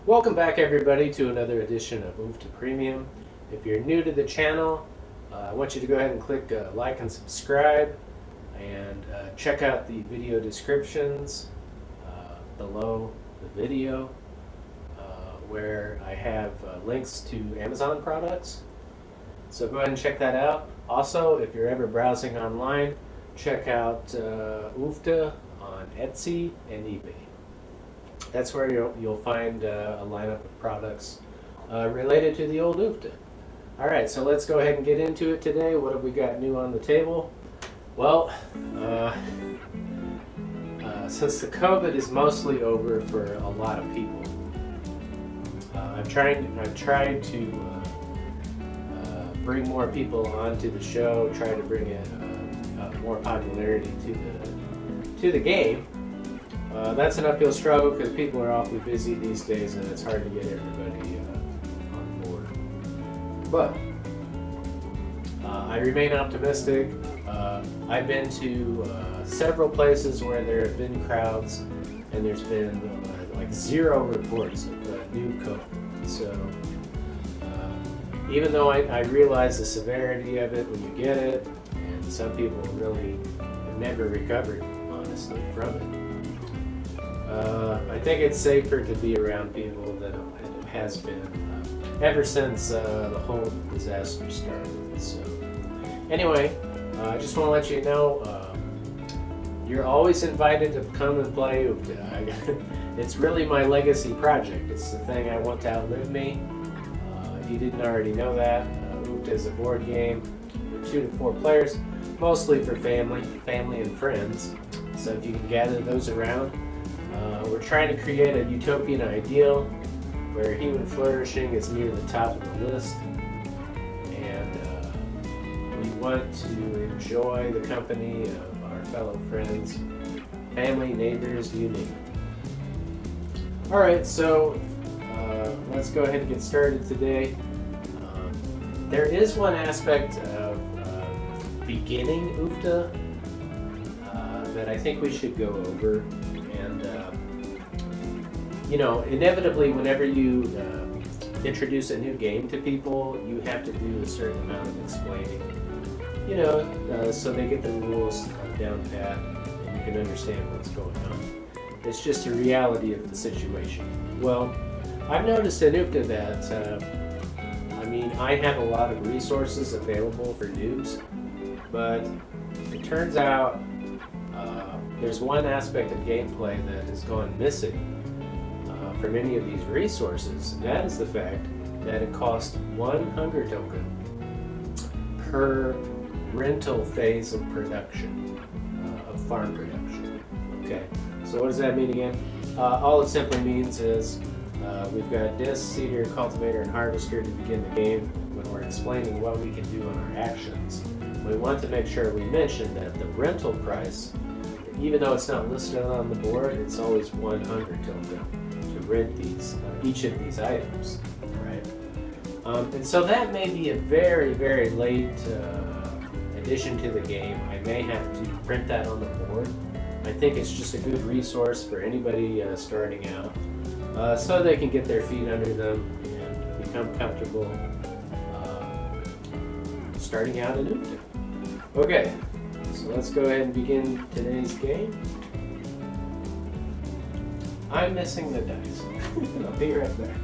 Welcome back, everybody, to another edition of Move to Premium. If you're new to the channel, I want you to go ahead and click like and subscribe, and check out the video descriptions below the video, where I have links to Amazon products. So go ahead and check that out. Also, if you're ever browsing online, check out UFTA on Etsy and eBay. That's where you'll find a lineup of products related to the old UFTA. All right, so let's go ahead and get into it today. What have we got new on the table? Well, since the COVID is mostly over for a lot of people, I've tried to bring more people onto the show, try to bring more popularity to the game. That's an uphill struggle because people are awfully busy these days, and it's hard to get everybody on board. But I remain optimistic. I've been to several places where there have been crowds, and there's been like zero reports of new COVID. So even though I realize the severity of it when you get it, and some people really have never recovered, honestly, from it. I think it's safer to be around people than it has been ever since the whole disaster started. So, anyway, I just want to let you know you're always invited to come and play UFTA. It's really my legacy project. It's the thing I want to outlive me. If you didn't already know that, UFTA is a board game for 2 to 4 players, mostly for family and friends. So if you can gather those around. We're trying to create a utopian ideal where human flourishing is near the top of the list, and we want to enjoy the company of our fellow friends, family, neighbors, you name it. Alright, so let's go ahead and get started today. There is one aspect of beginning UFTA that I think we should go over. You know, inevitably, whenever you introduce a new game to people, you have to do a certain amount of explaining, you know, so they get the rules down pat and you can understand what's going on. It's just a reality of the situation. Well, I've noticed in UFTA that, I have a lot of resources available for noobs, but it turns out there's one aspect of gameplay that has gone missing from any of these resources, and that is the fact that it costs 1 hunger token per rental phase of production, of farm production. Okay, so what does that mean again? All it simply means is we've got disc, seeder, cultivator, and harvester to begin the game. When we're explaining what we can do on our actions, we want to make sure we mention that the rental price, even though it's not listed on the board, it's always 1 hunger token to rent each of these items, right? And so that may be a very, very late addition to the game. I may have to print that on the board. I think it's just a good resource for anybody starting out, so they can get their feet under them and become comfortable starting out in UFTA. Okay, so let's go ahead and begin today's game. I'm missing the dice. I'll be right there.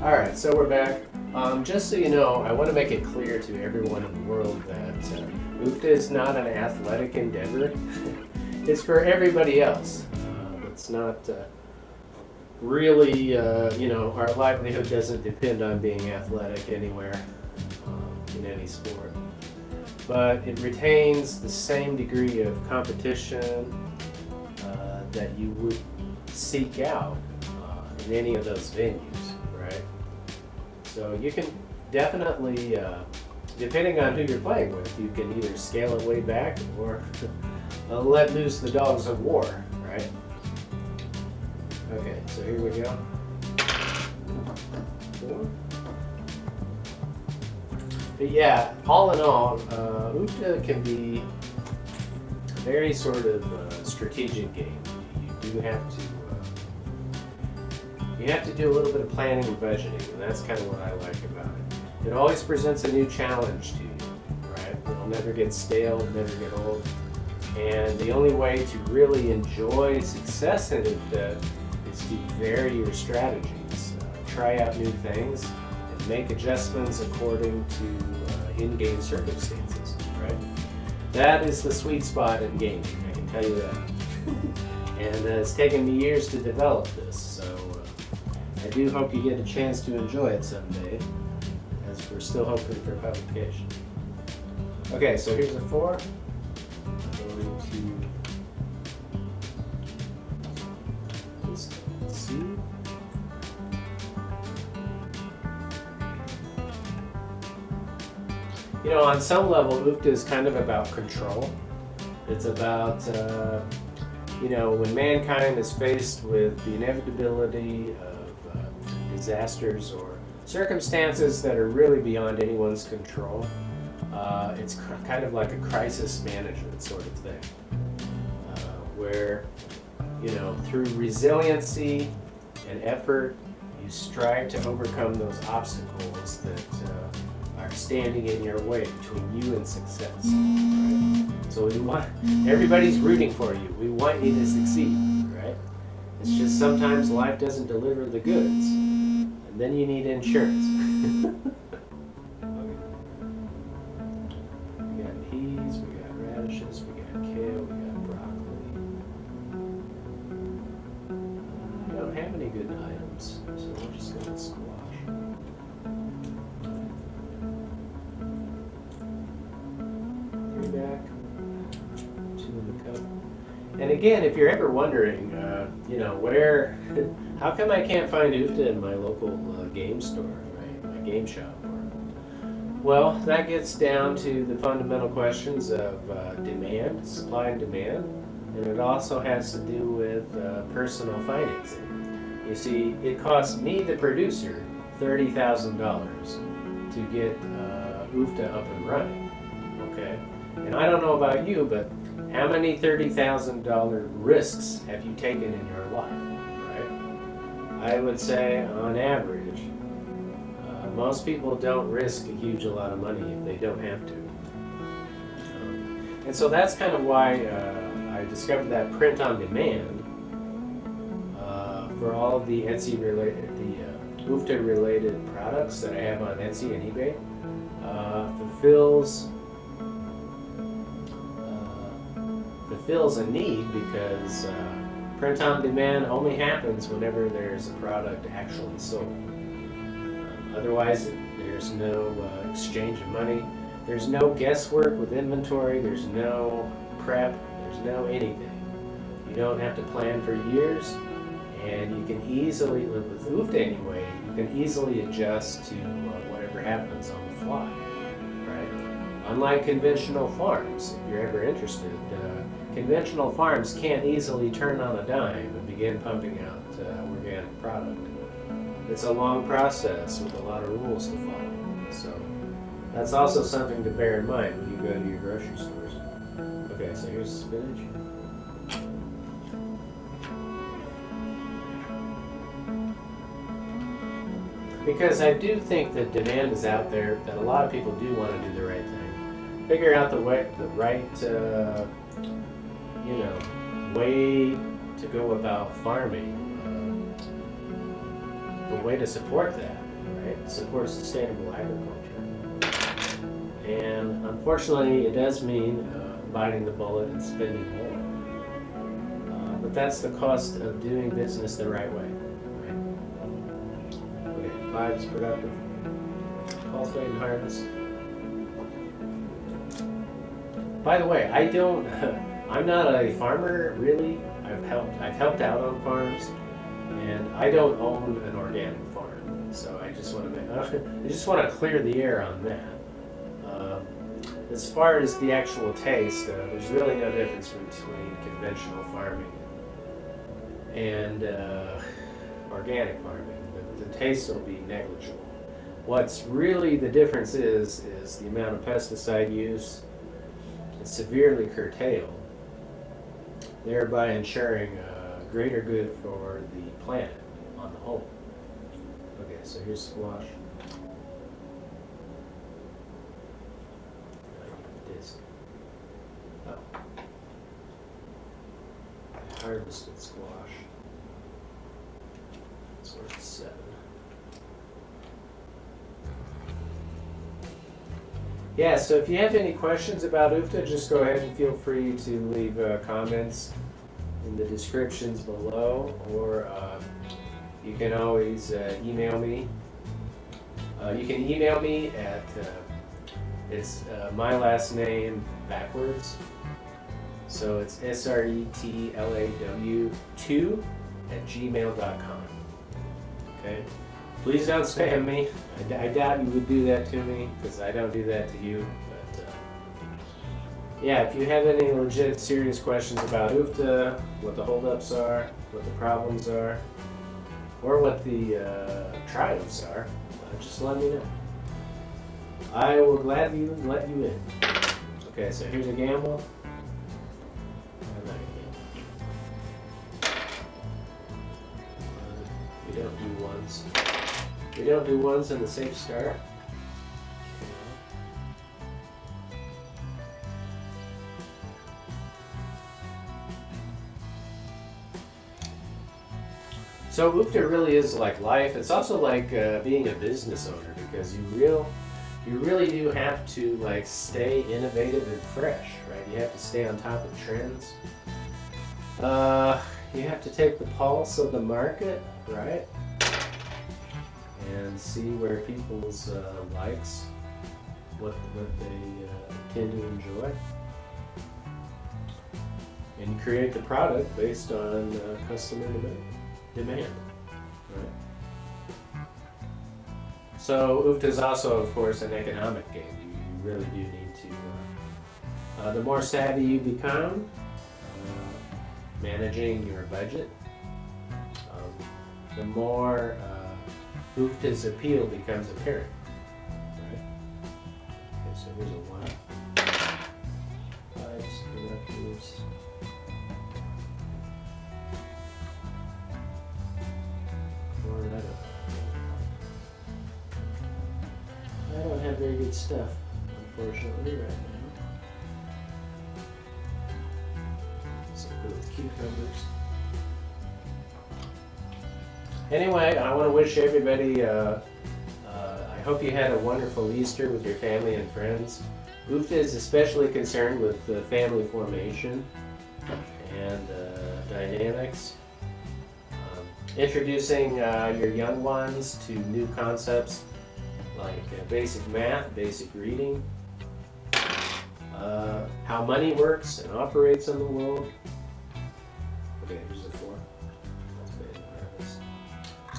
Alright, so we're back. Just so you know, I want to make it clear to everyone in the world that UFTA is not an athletic endeavor. It's for everybody else. It's not really, our livelihood doesn't depend on being athletic anywhere in any sport. But it retains the same degree of competition that you would seek out in any of those venues, right? So you can definitely, depending on who you're playing with, you can either scale it way back or let loose the dogs of war, right? Okay, so here we go. 4. But yeah, all in all, UFTA can be very sort of strategic game. You do have to do a little bit of planning and budgeting, and that's kind of what I like about it. It always presents a new challenge to you, right? It'll never get stale, never get old. And the only way to really enjoy success in it is to vary your strategies, try out new things, and make adjustments according to in-game circumstances, right? That is the sweet spot in gaming, I can tell you that. And it's taken me years to develop this, so I do hope you get a chance to enjoy it someday, as we're still hoping for publication. Okay, so here's a 4. Going to just see. You know, on some level, UFTA is kind of about control. It's about, you know, when mankind is faced with the inevitability of disasters or circumstances that are really beyond anyone's control, it's kind of like a crisis management sort of thing, where, you know, through resiliency and effort, you strive to overcome those obstacles that are standing in your way between you and success. Right? So we want, everybody's rooting for you. We want you to succeed, right? It's just sometimes life doesn't deliver the goods, and then you need insurance. We got peas, we got radishes, we got kale, we got broccoli. We don't have any good items, so we're just going to squash. 3 back, 2 in the cup. And again, if you're ever wondering, you know, where, how come I can't find UFTA in my local game store, right? My game shop? Well, that gets down to the fundamental questions of demand, supply and demand, and it also has to do with personal financing. You see, it costs me, the producer, $30,000 to get UFTA up and running, okay? And I don't know about you, but how many $30,000 risks have you taken in your life, right? I would say, on average, most people don't risk a huge lot of money if they don't have to. And so that's kind of why I discovered that print on demand for all of the Etsy related, the UFTA related products that I have on Etsy and eBay fulfills a need, because print on demand only happens whenever there's a product actually sold. Otherwise, there's no exchange of money. There's no guesswork with inventory. There's no prep. There's no anything. You don't have to plan for years, and you can easily, with UFTA anyway, you can easily adjust to whatever happens on the fly, right? Unlike conventional farms, if you're ever interested, conventional farms can't easily turn on a dime and begin pumping out organic product. It's a long process with a lot of rules to follow. So that's also something to bear in mind when you go to your grocery stores. Okay, so here's the spinach. Because I do think that demand is out there, that a lot of people do want to do the right thing. Figure out the right you know, way to go about farming. The way to support that, right? Support sustainable agriculture. And unfortunately, it does mean biting the bullet and spending more. But that's the cost of doing business the right way. Right? Okay, 5 is productive. Cultivate and harvest. By the way, I'm not a farmer really. I've helped out on farms. And I don't own an organic farm, so I just want to clear the air on that. As far as the actual taste, there's really no difference between conventional farming and organic farming. The taste will be negligible. What's really the difference is the amount of pesticide use is severely curtailed thereby ensuring greater good for the planet on the whole. Okay, so here's squash. Disc. Oh. I harvested squash. It's worth 7. Yeah, so if you have any questions about UFTA, just go ahead and feel free to leave comments in the descriptions below, or you can always email me. You can email me at, it's my last name backwards. So it's SRETLAW2@gmail.com. Okay? Please don't spam me. I doubt you would do that to me, because I don't do that to you. But yeah, if you have any legit, serious questions about UFTA, what the holdups are, what the problems are, or what the triumphs are, just let me know. I will gladly let you in. Okay, so here's a gamble. We don't do ones. We don't do ones in the safe start. So UFTA really is like life. It's also like being a business owner, because you really do have to like stay innovative and fresh, right? You have to stay on top of trends. You have to take the pulse of the market, right? And see where people's likes, what they tend to enjoy, and create the product based on customer demand, right? So UFTA is also, of course, an economic game. You really do need to, the more savvy you become, managing your budget, the more UFTA's appeal becomes apparent, right? Okay, so here's a 1. 5 selectors. I don't have very good stuff, unfortunately, right now. So with cucumbers. Anyway, I want to wish everybody, I hope you had a wonderful Easter with your family and friends. UFTA is especially concerned with family formation and dynamics. Introducing your young ones to new concepts like basic math, basic reading, how money works and operates in the world. Okay, here's the 4.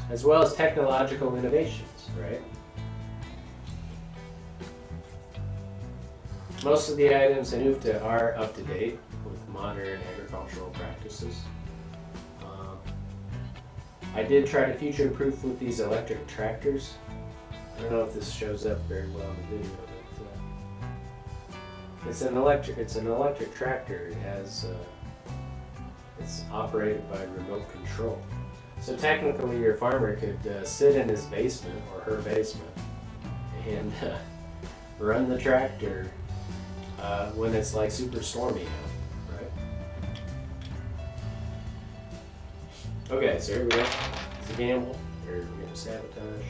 As well as technological innovations, right? Most of the items in UFTA are up to date with modern agricultural practices. I did try to future proof with these electric tractors. I don't know if this shows up very well in the video, but it's an electric tractor. It has it's operated by remote control. So technically, your farmer could sit in his basement or her basement and run the tractor when it's like super stormy out, right? Okay, so here we go. It's a gamble. We're gonna sabotage.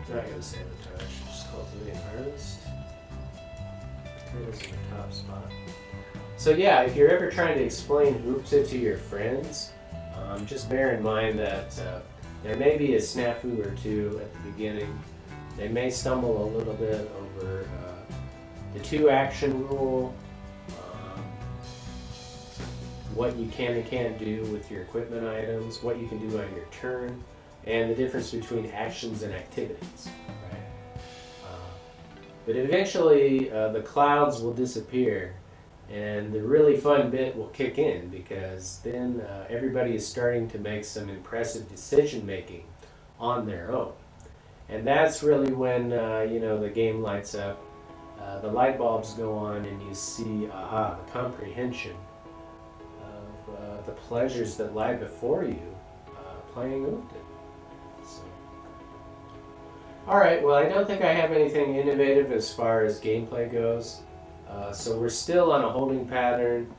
Not gonna sabotage. Just cultivate harvest. Potatoes in the top spot. So yeah, if you're ever trying to explain UFTA to your friends, just bear in mind that there may be a snafu or two at the beginning. They may stumble a little bit over the 2-action rule, what you can and can't do with your equipment items, what you can do on your turn, and the difference between actions and activities. Right? But eventually the clouds will disappear, and the really fun bit will kick in, because then everybody is starting to make some impressive decision making on their own. And that's really when the game lights up, the light bulbs go on, and you see, aha, the comprehension the pleasures that lie before you playing Ufta. So. Alright, well I don't think I have anything innovative as far as gameplay goes. So we're still on a holding pattern,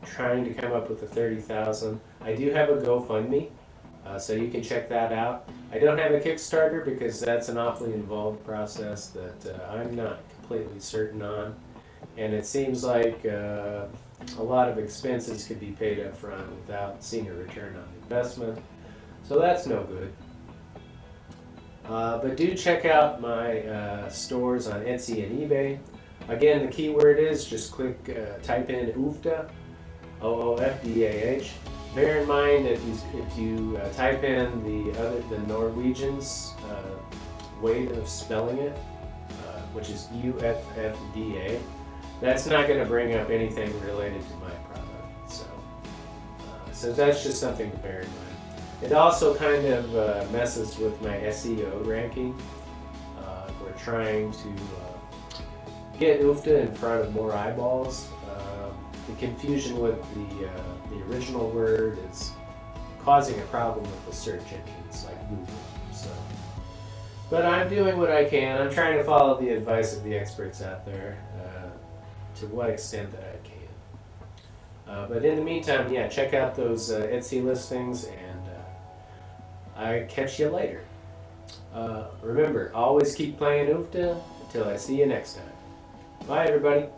trying to come up with the 30,000. I do have a GoFundMe, so you can check that out. I don't have a Kickstarter because that's an awfully involved process that I'm not completely certain on. And it seems like a lot of expenses could be paid up front without seeing a return on investment. So that's no good. But do check out my stores on Etsy and eBay. Again, the keyword is just type in Ufta, OOFDAH. Bear in mind if you type in the Norwegians' way of spelling it, which is UFFDA, that's not going to bring up anything related to my product. So that's just something to bear in mind. It also kind of messes with my SEO ranking. We're trying to get Ufta in front of more eyeballs. The confusion with the original word is causing a problem with the search engines like Google. So, but I'm doing what I can. I'm trying to follow the advice of the experts out there to what extent that I can. But in the meantime, yeah, check out those Etsy listings, and I catch you later. Remember, always keep playing Ufta until I see you next time. Bye, everybody.